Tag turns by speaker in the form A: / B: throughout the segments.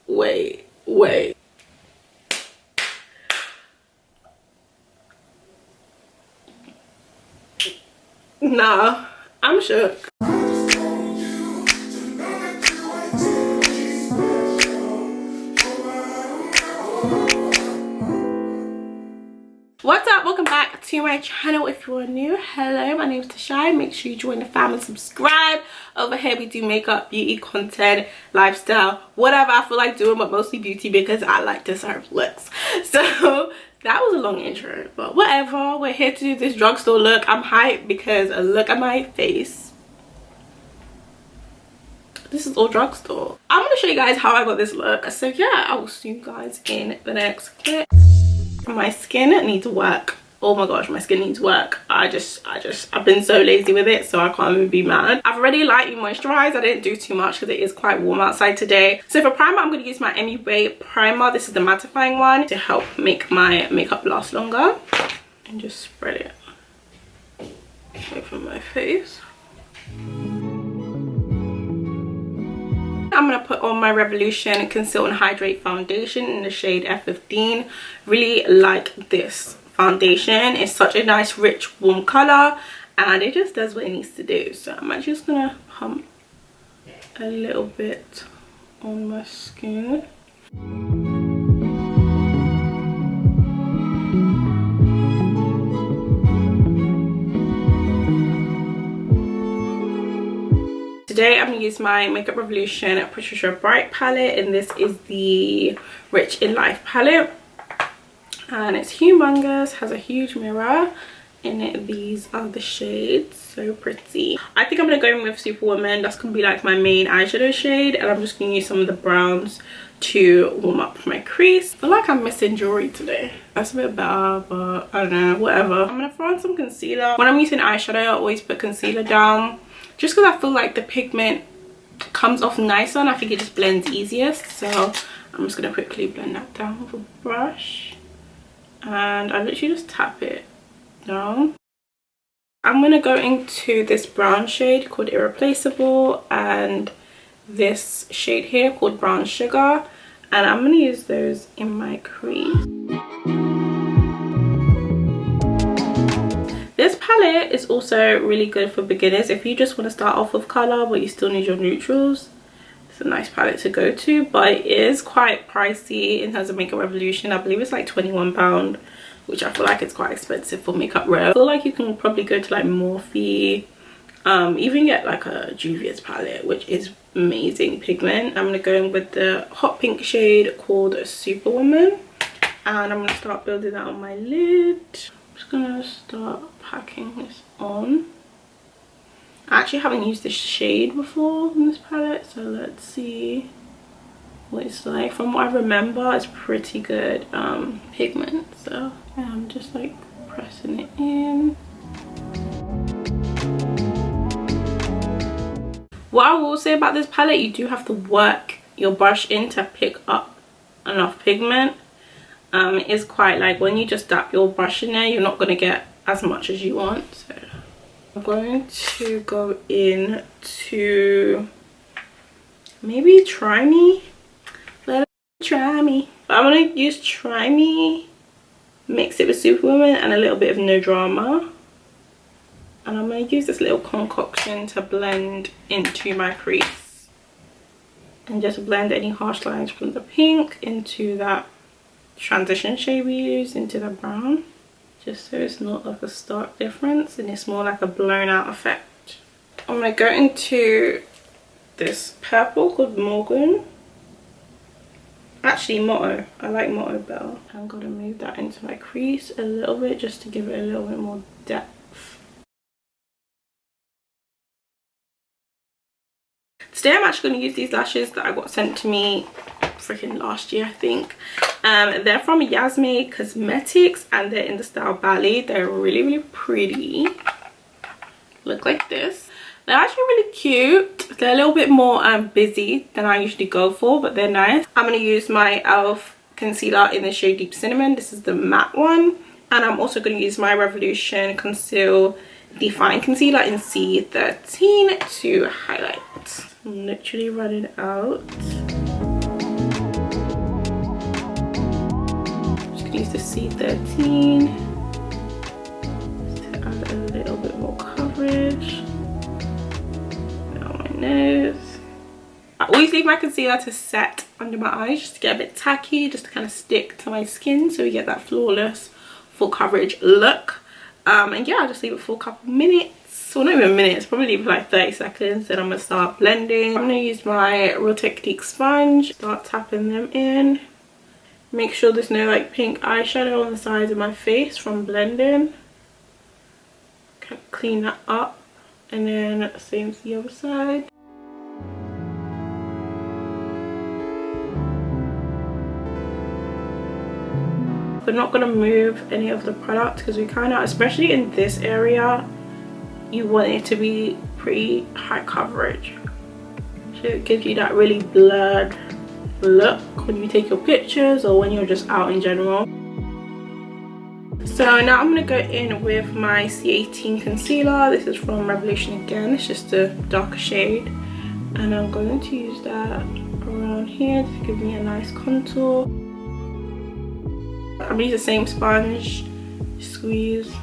A: wait. Nah, I'm shook. What's up? Welcome back to my channel. If you're new, hello, my name is Shai. Make sure you join the family, subscribe. Over here we do makeup, beauty, content, lifestyle, whatever I feel like doing, but mostly beauty because I like to serve looks. So that was a long intro, but whatever. We're here to do this drugstore look. I'm hyped because a look at my face. This is all drugstore. I'm gonna show you guys how I got this look. So yeah, I will see you guys in the next clip. My skin needs work. Oh my gosh, my skin needs work. I've been so lazy with it, so I can't even be mad. I've already lightly moisturized. I didn't do too much because it is quite warm outside today. So for primer, I'm going to use my MUA primer. This is the mattifying one to help make my makeup last longer. And just spread it over my face. I'm going to put on my Revolution Conceal and Hydrate foundation in the shade F15. Really like this foundation. It's such a nice, rich, warm color, and it just does what it needs to do. So I'm actually just going to pump a little bit on my skin. Today I'm going to use my Makeup Revolution Patricia Bright palette, and this is the Rich in Life palette, and it's humongous, has a huge mirror in it. These are the shades, so pretty. I think I'm going to go in with Superwoman. That's going to be like my main eyeshadow shade, and I'm just going to use some of the browns to warm up my crease. I feel like I'm missing jewelry today. That's a bit better, but I don't know, whatever. I'm going to throw on some concealer. When I'm using eyeshadow, I always put concealer down, just because I feel like the pigment comes off nicer and I think it just blends easiest. So I'm just going to quickly blend that down with a brush, and I literally just tap it down. I'm going to go into this brown shade called Irreplaceable and this shade here called Brown Sugar, and I'm going to use those in my crease. This palette is also really good for beginners. If you just want to start off with color but you still need your neutrals, it's a nice palette to go to, but it is quite pricey in terms of Makeup Revolution. I believe it's like £21, which I feel like it's quite expensive for Makeup Rev. I feel like you can probably go to like Morphe, even get like a Juvia's palette, which is amazing pigment. I'm going to go in with the hot pink shade called Superwoman, and I'm going to start building that on my lid. I'm just going to start packing this on. I actually haven't used this shade before in this palette, so let's see what it's like. From what I remember, it's pretty good pigment, so I'm just like pressing it in. What I will say about this palette, you do have to work your brush in to pick up enough pigment. It is quite like when you just dab your brush in there, you're not going to get as much as you want. So I'm going to go in to maybe Try Me. Let it try me. But I'm going to use Try Me, mix it with Superwoman and a little bit of No Drama. And I'm going to use this little concoction to blend into my crease. And just blend any harsh lines from the pink into that transition shade we use into the brown. Just so it's not like a stark difference and it's more like a blown out effect. I'm going to go into this purple called Morgan. Actually Motto. I like Motto better. I'm going to move that into my crease a little bit just to give it a little bit more depth. Today I'm actually going to use these lashes that I got sent to me freaking last year, I think. They're from Yazmae Cosmetics and they're in the style Bali. They're really pretty. Look like this. They're actually really cute. They're a little bit more busy than I usually go for, but they're nice. I'm going to use my e.l.f. concealer in the shade Deep Cinnamon. This is the matte one. And I'm also going to use my Revolution Conceal Define Concealer in C13 to highlight. I'm literally running out. use the C13 to add a little bit more coverage on my nose. I always leave my concealer to set under my eyes just to get a bit tacky, just to kind of stick to my skin so we get that flawless full coverage look. And yeah, I'll just leave it for a couple minutes, or not even minutes, probably leave it for like 30 seconds. Then I'm gonna start blending. I'm gonna use my Real Technique sponge, start tapping them in. Make sure there's no like pink eyeshadow on the sides of my face from blending. Kind of clean that up, and then same to the other side. We're not going to move any of the product because we kind of, especially in this area, you want it to be pretty high coverage, so it gives you that really blurred look when you take your pictures or when you're just out in general. So now I'm going to go in with my C18 concealer. This is from Revolution again, it's just a darker shade, and I'm going to use that around here to give me a nice contour. I'm using the same sponge, squeeze.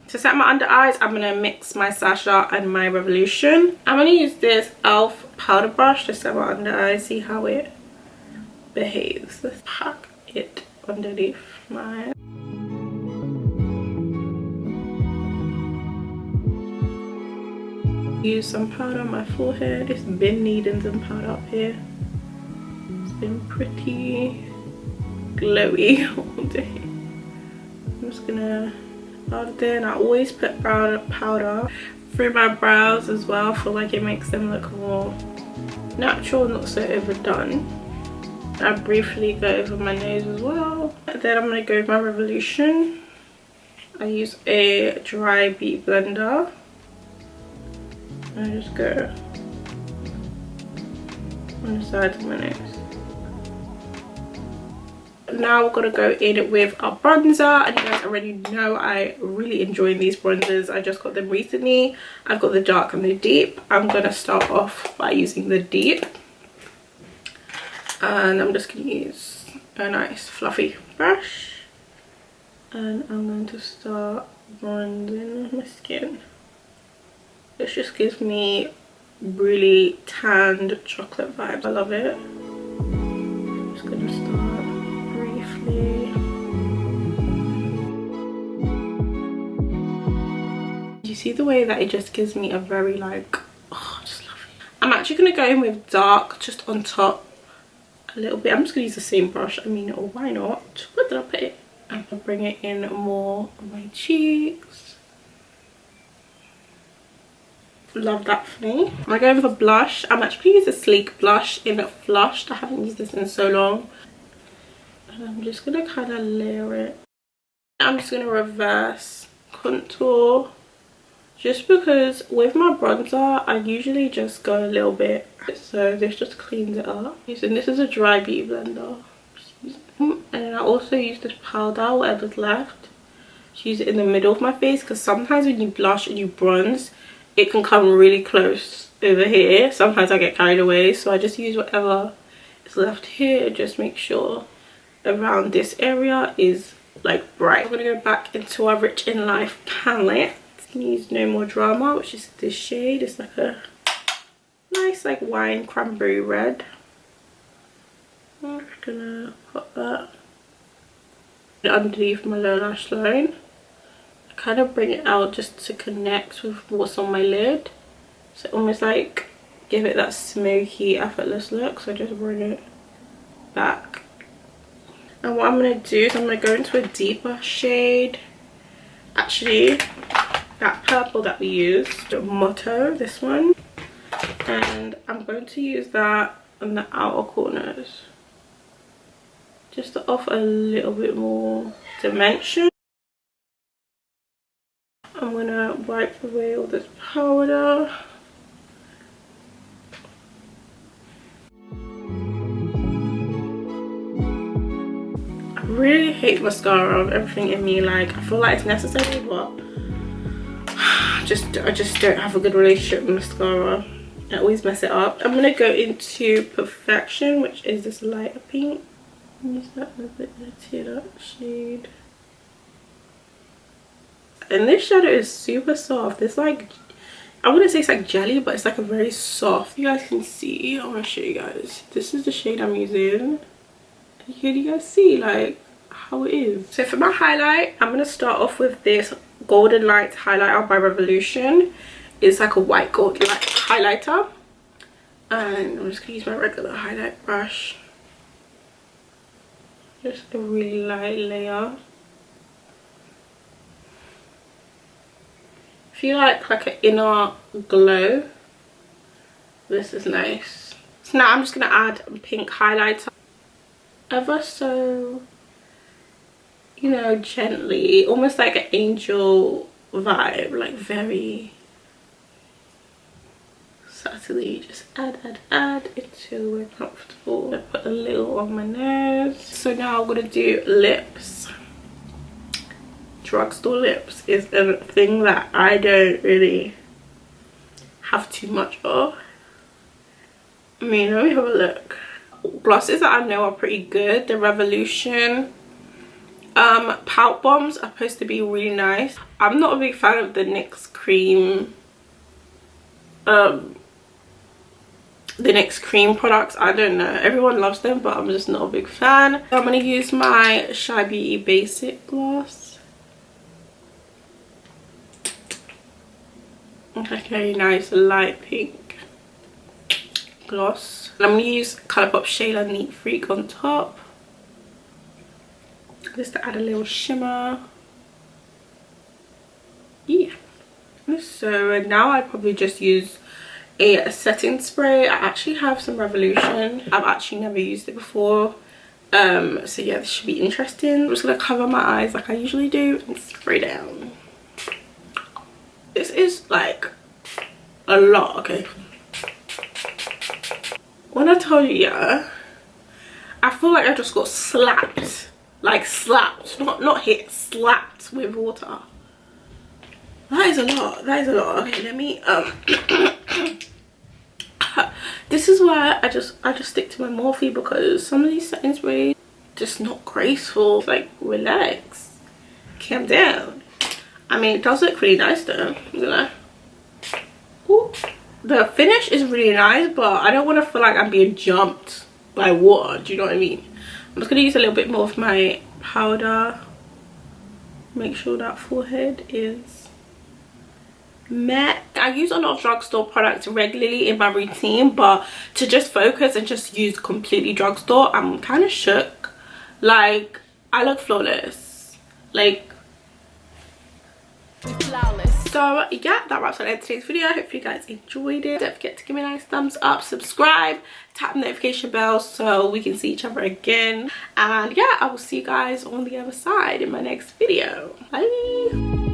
A: To set my under eyes, I'm going to mix my Sacha and my Revolution. I'm going to use this e.l.f. powder brush to set my under eyes, see how it behaves. Let's pack it underneath my eye. Use some powder on my forehead. It's been needing some powder up here. It's been pretty glowy all day. I'm just going to there, and I always put powder through my brows as well. I feel like it makes them look more natural, not so overdone. I briefly go over my nose as well. And then I'm going to go with my Revolution. I use a dry beauty blender. I just go on the sides of my nose. Now we're going to go in with our bronzer, and you guys already know I really enjoy these bronzers. I just got them recently. I've got the dark and the deep. I'm going to start off by using the deep, and I'm just going to use a nice fluffy brush, and I'm going to start bronzing my skin. This just gives me really tanned chocolate vibes. I love it. I'm just going to start briefly. You see the way that it just gives me a very like, oh, I just love it. I'm actually going to go in with dark just on top a little bit. I'm just going to use the same brush. I mean, or why not? Where did I put it? I'm going to bring it in more on my cheeks. Love that for me. I'm going to go with a blush. I'm actually going to use a sleek blush in Flushed. I haven't used this in so long. And I'm just going to kind of layer it. I'm just going to reverse contour. Just because with my bronzer, I usually just go a little bit. So this just cleans it up. And this is a dry beauty blender. And then I also use this powder, whatever's left. Just use it in the middle of my face. Because sometimes when you blush and you bronze, it can come really close over here. Sometimes I get carried away, so I just use whatever is left here. Just make sure around this area is like bright. I'm gonna go back into our Rich in Life palette. I'm gonna use No More Drama, which is this shade. It's like a nice like wine cranberry red. I'm just gonna put that underneath my lower lash line. Kind of bring it out just to connect with what's on my lid, so almost like give it that smoky effortless look. So just bring it back, and what I'm going to do is I'm going to go into a deeper shade, actually that purple that we used, Motto, this one, and I'm going to use that on the outer corners just to offer a little bit more dimension. I'm gonna wipe away all this powder really hate mascara of everything in me. Like, I feel like it's necessary, but I just don't have a good relationship with mascara. I always mess it up. I'm gonna go into Perfection, which is this lighter pink. Use that a bit to that shade. And this shadow is super soft. It's like, I wouldn't say it's like jelly, but it's like a very soft. You guys can see. I want to show you guys. This is the shade I'm using. Can you guys see like how it is? So for my highlight, I'm gonna start off with this Golden Light highlighter by Revolution. It's like a white gold light highlighter, and I'm just gonna use my regular highlight brush. Just a really light layer. If you like an inner glow, this is nice. So now I'm just gonna add a pink highlighter, ever so, you know, gently, almost like an angel vibe, like very subtly. Just add until we're comfortable. I put a little on my nose. So now I'm gonna do lips. Drugstore lips is a thing that I don't really have too much of. I mean, let me have a look. Glosses that I know are pretty good. The Revolution pout bombs are supposed to be really nice. I'm not a big fan of the NYX cream products. I don't know, everyone loves them, but I'm just not a big fan. So I'm gonna use my Shai Beauty Baesic gloss. Okay, nice light pink gloss. And I'm gonna use Colourpop Shayla Neat Freak on top, just to add a little shimmer. Yeah. So now I probably just use a setting spray. I actually have some Revolution. I've actually never used it before. So yeah, this should be interesting. I'm just gonna cover my eyes like I usually do and spray down. This is like a lot, okay? When I tell you, yeah, I feel like I just got slapped. Like slapped, not hit, slapped with water. That is a lot, that is a lot. Okay, let me, this is why I just stick to my Morphe, because some of these setting sprays just not graceful. Like, relax, calm down. I mean, it does look really nice though, you know. Ooh. The finish is really nice, but I don't want to feel like I'm being jumped by water. Do you know what I mean? I'm just gonna use a little bit more of my powder. Make sure that forehead is matte. I use a lot of drugstore products regularly in my routine, but to just focus and just use completely drugstore, I'm kind of shook. Like, I look flawless. Like, flawless. So yeah, that wraps up today's video. I hope you guys enjoyed it. Don't forget to give me a nice thumbs up, subscribe, tap the notification bell so we can see each other again. And yeah, I will see you guys on the other side in my next video. Bye.